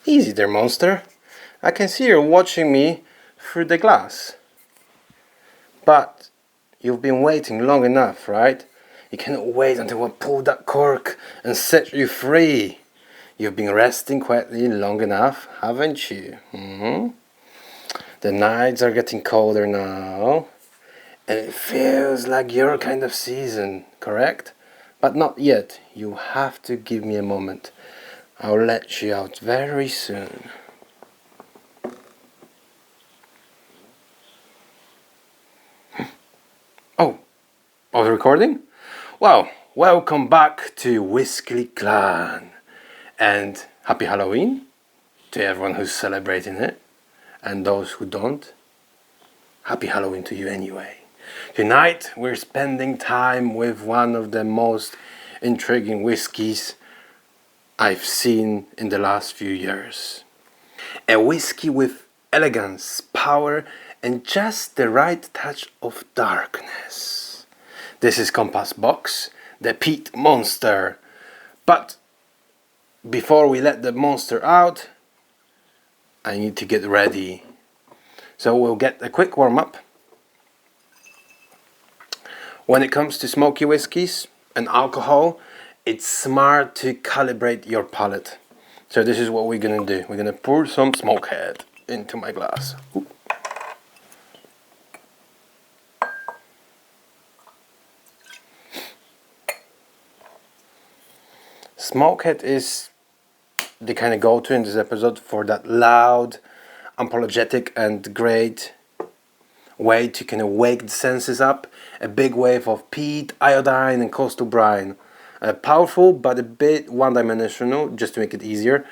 Easy there, monster. I can see you're watching me through the glass. But you've been waiting long enough, right? You cannot wait until I pull that cork and set you free. You've been resting quietly long enough, haven't you? The nights are getting colder now, and it feels like your kind of season, correct? But not yet. You have to give me a moment. I'll let you out very soon. Oh, the recording? Well, welcome back to Whisky Clan. And happy Halloween to everyone who's celebrating it. And those who don't, happy Halloween to you anyway. Tonight we're spending time with one of the most intriguing whiskies I've seen in the last few years. A whiskey with elegance, power, and just the right touch of darkness. This is Compass Box, the Peat Monster. But before we let the monster out, I need to get ready. So we'll get a quick warm-up. When it comes to smoky whiskies and alcohol, it's smart to calibrate your palate. So this is what we're gonna do. We're gonna pour some Smokehead into my glass. Ooh. Smokehead is the kind of go-to in this episode for that loud, unapologetic and great way to kind of wake the senses up. A big wave of peat, iodine and coastal brine. Powerful but a bit one-dimensional, just to make it easier.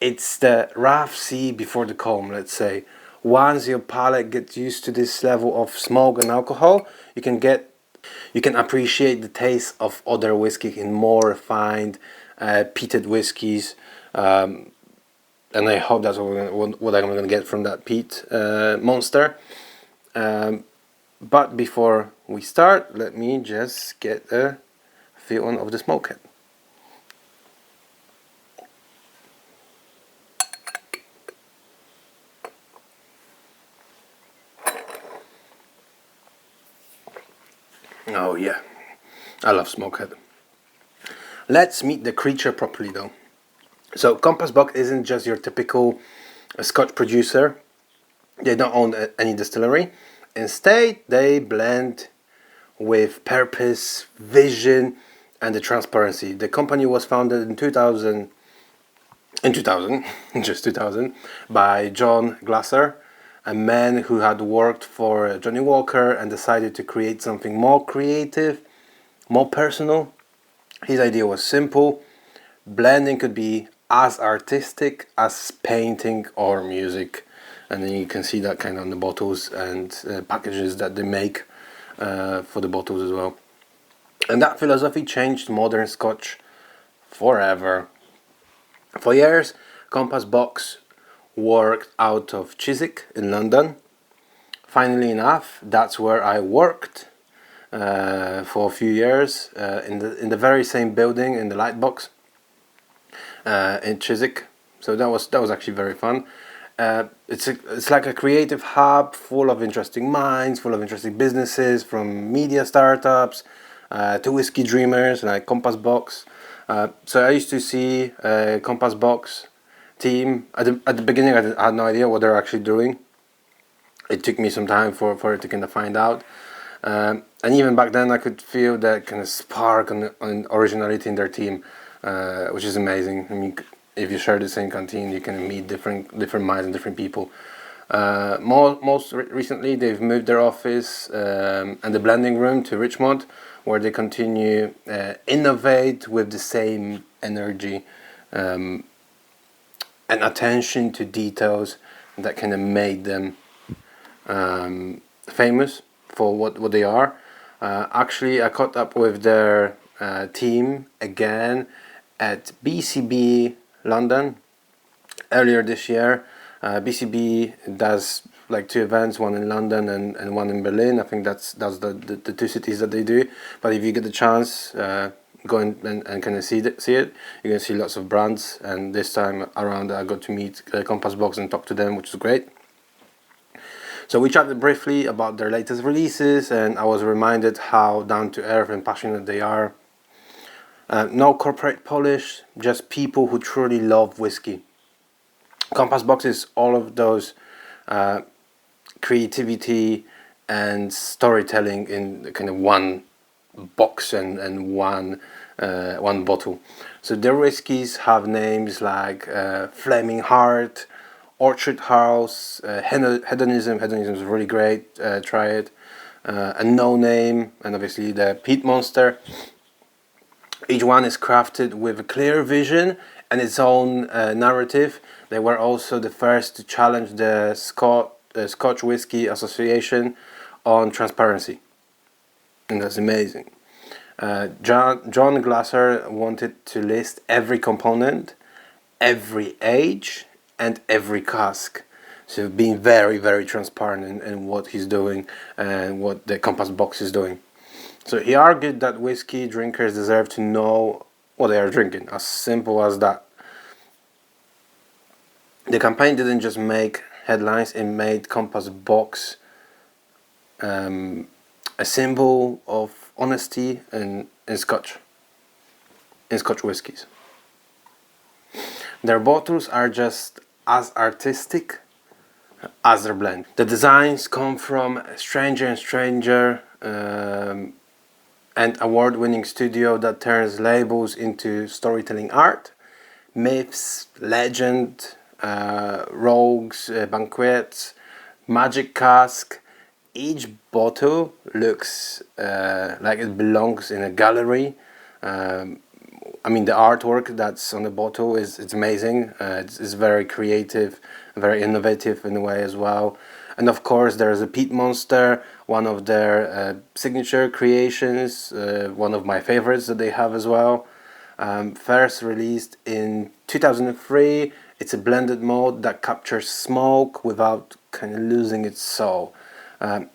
It's the rough sea before the calm, let's say. Once your palate gets used to this level of smoke and alcohol, you can appreciate the taste of other whiskey in more refined, peated whiskies. And I hope that's what I'm going to get from that Peat Monster. But before we start, let me just get a feeling of the Smokehead. Oh yeah, I love Smokehead. Let's meet the creature properly though. So Compass Box isn't just your typical Scotch producer. They don't own any distillery. Instead, they blend with purpose, vision, and the transparency. The company was founded in 2000, just 2000, by John Glaser, a man who had worked for Johnny Walker and decided to create something more creative, more personal. His idea was simple. Blending could be as artistic as painting or music. And then you can see that kind of on the bottles and packages that they make for the bottles as well. And that philosophy changed modern Scotch forever. For years, Compass Box worked out of Chiswick in London. Funnily enough, that's where I worked for a few years in the very same building in the Lightbox in Chiswick. So that was actually very fun. It's like a creative hub full of interesting minds, full of interesting businesses, from media startups to whiskey dreamers like Compass Box. So I used to see Compass Box team at the beginning. I had no idea what they're actually doing. It took me some time for it to kind of find out. And even back then, I could feel that kind of spark on originality in their team, which is amazing. I mean, if you share the same canteen, you can meet different minds and different people. Most recently, they've moved their office and the blending room to Richmond, where they continue innovate with the same energy and attention to details that kind of made them famous for what they are. Actually, I caught up with their team again at BCB London earlier this year. BCB does like 2 events, one in London and one in Berlin. I think that's the 2 cities that they do. But if you get the chance, go and kind of see it, you can see lots of brands, and this time around I got to meet Compass Box and talk to them, which is great. So we chatted briefly about their latest releases, and I was reminded how down to earth and passionate they are. No corporate polish, just people who truly love whiskey. Compass Box is all of those creativity and storytelling in kind of one box and one bottle. So their whiskies have names like Flaming Heart, Orchard House, Hedonism. Hedonism is really great. Try it. And No Name, and obviously the Peat Monster. Each one is crafted with a clear vision and its own narrative. They were also the first to challenge the Scotch Whisky Association on transparency, and that's amazing. John Glaser wanted to list every component, every age, and every cask. So being very, very transparent in what he's doing and what the Compass Box is doing. So he argued that whiskey drinkers deserve to know what they are drinking. As simple as that. The campaign didn't just make headlines, it made Compass Box a symbol of honesty in Scotch whiskies. Their bottles are just as artistic as their blend. The designs come from Stranger and Stranger, an award-winning studio that turns labels into storytelling art, myths, legend, rogues, banquets, magic cask. Each bottle looks like it belongs in a gallery. I mean, the artwork that's on the bottle it's amazing. It's very creative, very innovative in a way as well. And of course, there's a Peat Monster, one of their signature creations, one of my favorites that they have as well. First released in 2003, it's a blended mode that captures smoke without kind of losing its soul.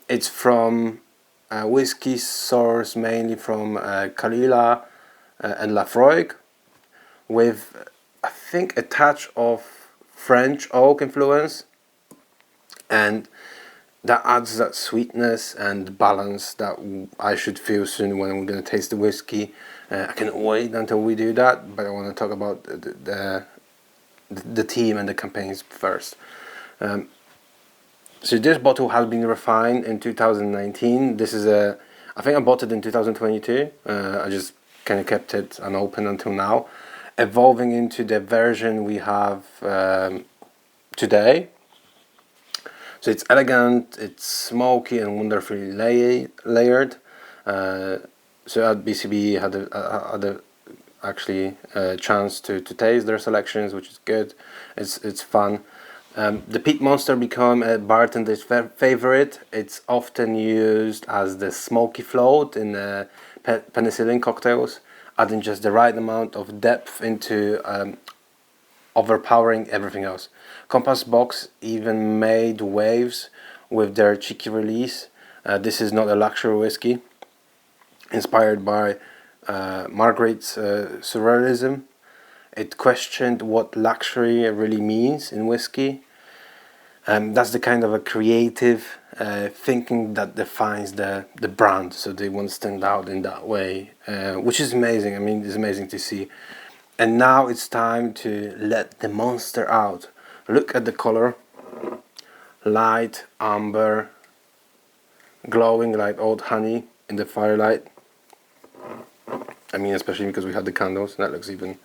It's from whiskey sourced mainly from Islay and Laphroaig, with I think a touch of French oak influence, and that adds that sweetness and balance that I should feel soon when we're going to taste the whiskey. I can't wait until we do that, but I want to talk about the team and the campaigns first. So this bottle has been refined in 2019. This is I think I bought it in 2022. I just kind of kept it unopened until now, evolving into the version we have today. So it's elegant, it's smoky and wonderfully layered. So at BCB had a actually chance to taste their selections, which is good. It's fun. The Peat Monster became a bartender's favorite. It's often used as the smoky float in penicillin cocktails, adding just the right amount of depth into overpowering everything else. Compass Box even made waves with their cheeky release. This is not a luxury whiskey. Inspired by Margaret's surrealism, it questioned what luxury really means in whiskey. That's the kind of a creative thinking that defines the brand. So they want to stand out in that way, which is amazing. I mean, it's amazing to see. And now it's time to let the monster out. Look at the color. Light amber, glowing like old honey in the firelight. I mean, especially because we had the candles, that looks even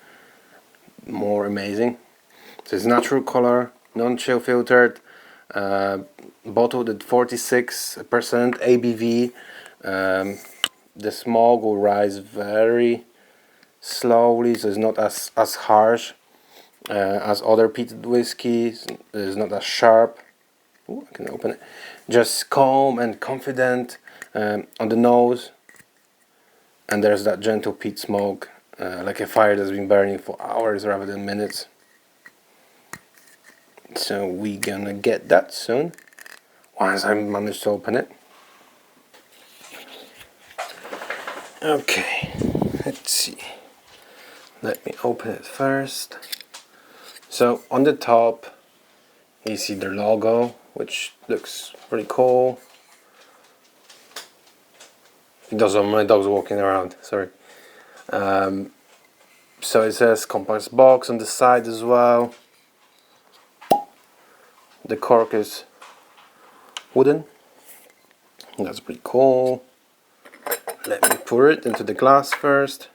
more amazing. So it's natural color, non-chill filtered, bottled at 46% ABV. The smog will rise very slowly, so it's not as harsh as other peated whiskeys. It's not as sharp. Ooh, I can open it. Just calm and confident on the nose. And there's that gentle peat smoke, like a fire that's been burning for hours rather than minutes. So we're gonna get that soon, once I manage to open it. Okay, let's see. Let me open it first. So on the top you see their logo, which looks pretty cool. My dog's walking around, sorry. So it says compact box on the side as well. The cork is wooden. That's pretty cool. Let me pour it into the glass first.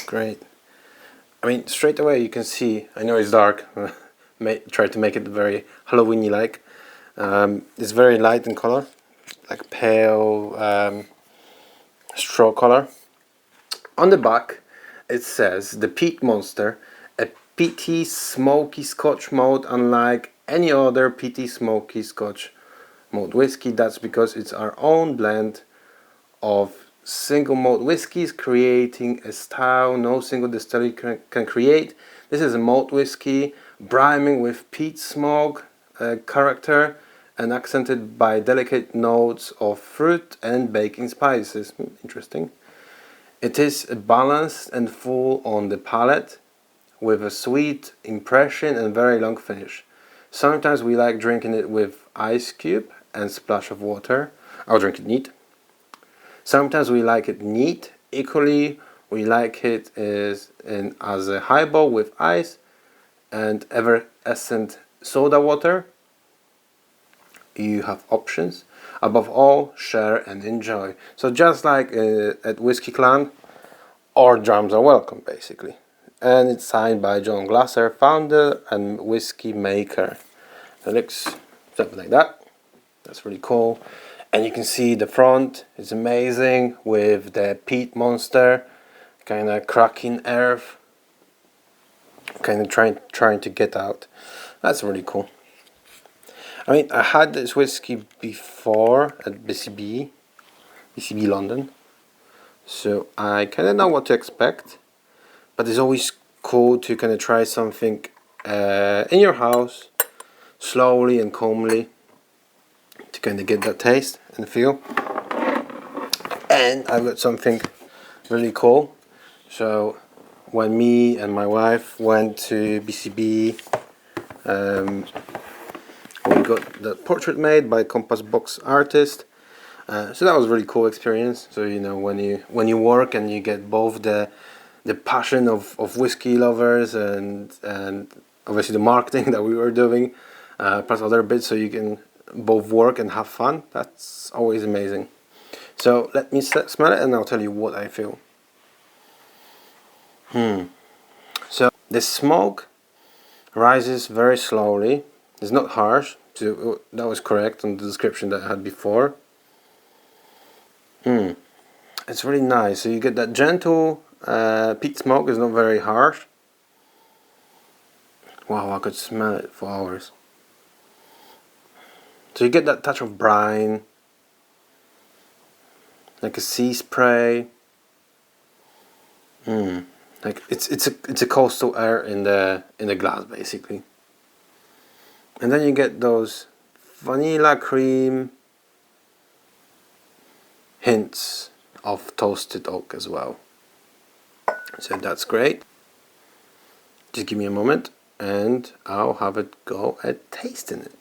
Great. I mean, straight away you can see, I know it's dark, try to make it very Halloweeny like. It's very light in color, like pale straw color. On the back it says the Peat Monster, a peaty smoky Scotch malt unlike any other peaty smoky Scotch malt whiskey. That's because it's our own blend of single malt whiskies, creating a style no single distillery can create. This is a malt whiskey, brimming with peat smoke character and accented by delicate notes of fruit and baking spices. Interesting. It is balanced and full on the palate, with a sweet impression and very long finish. Sometimes we like drinking it with ice cube and splash of water. I'll drink it neat. Sometimes we like it neat. Equally, we like it as a highball with ice and effervescent soda water. You have options. Above all, share and enjoy. So just like at Whisky Clan, all drums are welcome, basically. And it's signed by John Glaser, founder and whiskey maker. It looks something like that. That's really cool. And you can see the front is amazing with the Peat Monster kind of cracking earth, kind of trying to get out. That's really cool. I mean, I had this whiskey before at BCB London, so I kind of know what to expect. But it's always cool to kind of try something in your house, slowly and calmly, to kind of get that taste and feel. And I've got something really cool. So when me and my wife went to BCB, we got the portrait made by Compass Box artist. So that was a really cool experience. So you know, when you work and you get both the passion of whiskey lovers and obviously the marketing that we were doing, plus other bits, so you can both work and have fun. That's always amazing. So let me smell it and I'll tell you what I feel. So the smoke rises very slowly. It's not harsh. So that was correct on the description that I had before. It's really nice. So you get that gentle peat smoke. Is not very harsh. Wow, I could smell it for hours. So you get that touch of brine, like a sea spray. Like it's a coastal air in the glass, basically. And then you get those vanilla cream hints of toasted oak as well. So that's great. Just give me a moment and I'll have it go at tasting it.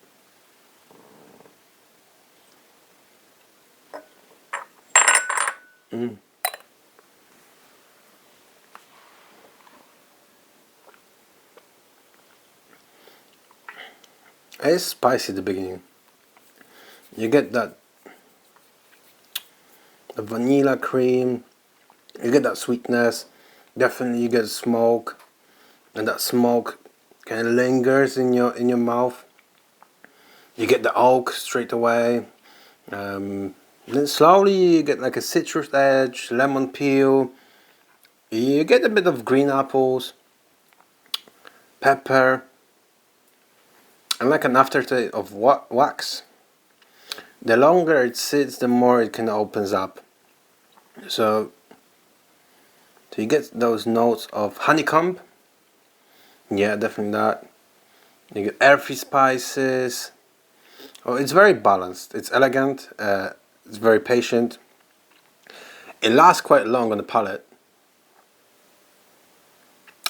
It's spicy at the beginning. You get the vanilla cream, you get that sweetness, definitely you get smoke, and that smoke kind of lingers in your mouth. You get the oak straight away. Then slowly you get like a citrus edge, lemon peel. You get a bit of green apples, pepper, and like an aftertaste of wax. The longer it sits, the more it kind of opens up. So you get those notes of honeycomb. Yeah, definitely that. You get earthy spices, Oh, it's very balanced. It's elegant. It's very patient. It lasts quite long on the palate.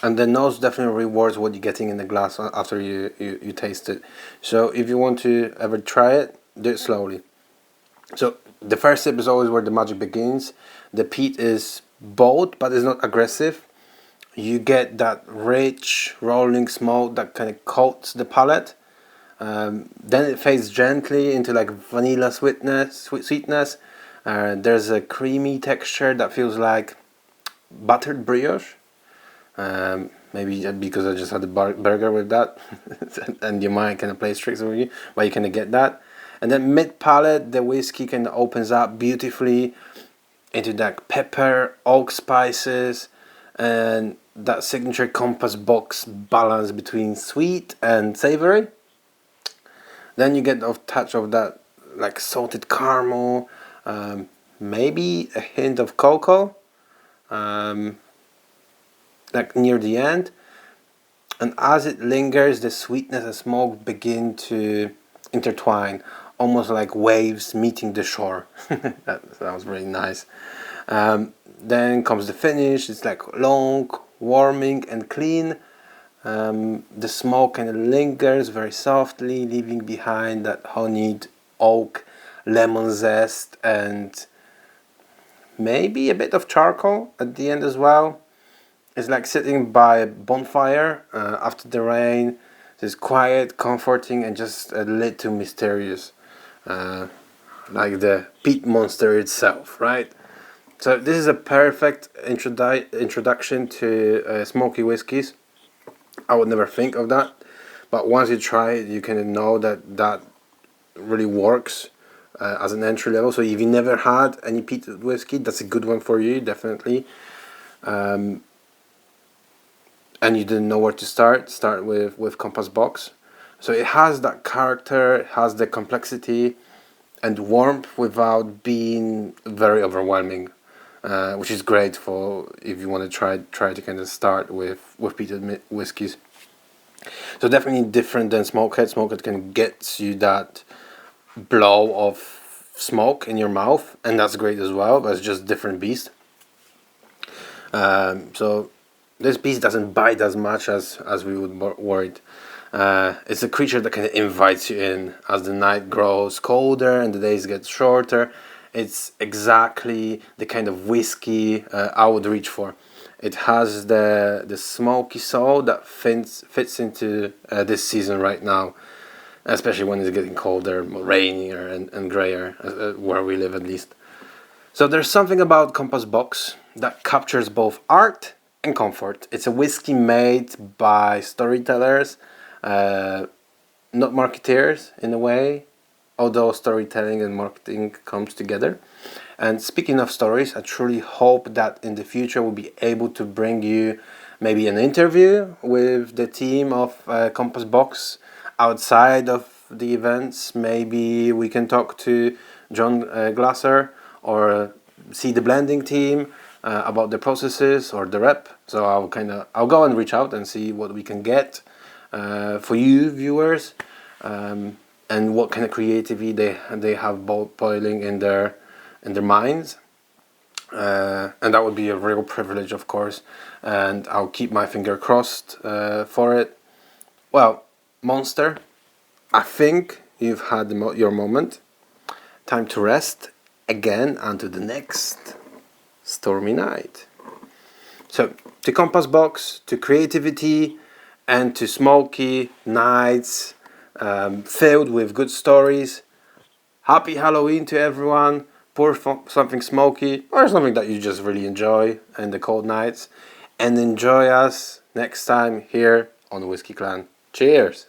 And the nose definitely rewards what you're getting in the glass after you taste it. So if you want to ever try it, do it slowly. So the first sip is always where the magic begins. The peat is bold, but it's not aggressive. You get that rich rolling smoke that kind of coats the palate. Then it fades gently into like vanilla sweetness. There's a creamy texture that feels like buttered brioche. Maybe because I just had a burger with that, and your mind kind of plays tricks with you, but you kind of get that. And then mid palate, the whiskey kind of opens up beautifully into that pepper, oak spices, and that signature compass box balance between sweet and savory. Then you get a touch of that like salted caramel, maybe a hint of cocoa, like near the end. And as it lingers, the sweetness and smoke begin to intertwine, almost like waves meeting the shore. That was really nice. Then comes the finish. It's like long, warming and clean. The smoke kind of lingers very softly, leaving behind that honeyed oak, lemon zest, and maybe a bit of charcoal at the end as well. It's like sitting by a bonfire after the rain. It's quiet, comforting, and just a little mysterious, like the Peat Monster itself, right? So this is a perfect introduction to smoky whiskies. I would never think of that, but once you try it, you kind of know that really works as an entry level. So if you never had any peated whiskey, that's a good one for you, definitely. And you didn't know where to start with Compass Box. So it has that character, it has the complexity and warmth without being very overwhelming, which is great for if you want to try to kind of start with peated whiskies. So definitely different than Smokehead. Smokehead kind of gets you that blow of smoke in your mouth, and that's great as well, but it's just different beast. So this beast doesn't bite as much as we would worried. It's a creature that kind of invites you in as the night grows colder and the days get shorter. It's exactly the kind of whiskey I would reach for. It has the smoky soul that fits into this season right now, especially when it's getting colder, rainier and grayer, where we live at least. So there's something about Compass Box that captures both art and comfort. It's a whiskey made by storytellers, not marketeers in a way, although storytelling and marketing comes together. And speaking of stories, I truly hope that in the future we'll be able to bring you maybe an interview with the team of Compass Box outside of the events. Maybe we can talk to John Glaser or see the blending team about the processes or the rep. So I'll go and reach out and see what we can get for you viewers, and what kind of creativity they have boiling in their minds. And that would be a real privilege, of course, and I'll keep my finger crossed for it. Well, Monster, I think you've had your moment. Time to rest again until the next stormy night. So, to Compass Box, to creativity, and to smoky nights filled with good stories. Happy Halloween to everyone. Pour something smoky or something that you just really enjoy in the cold nights. And enjoy us next time here on Whisky Clan. Cheers!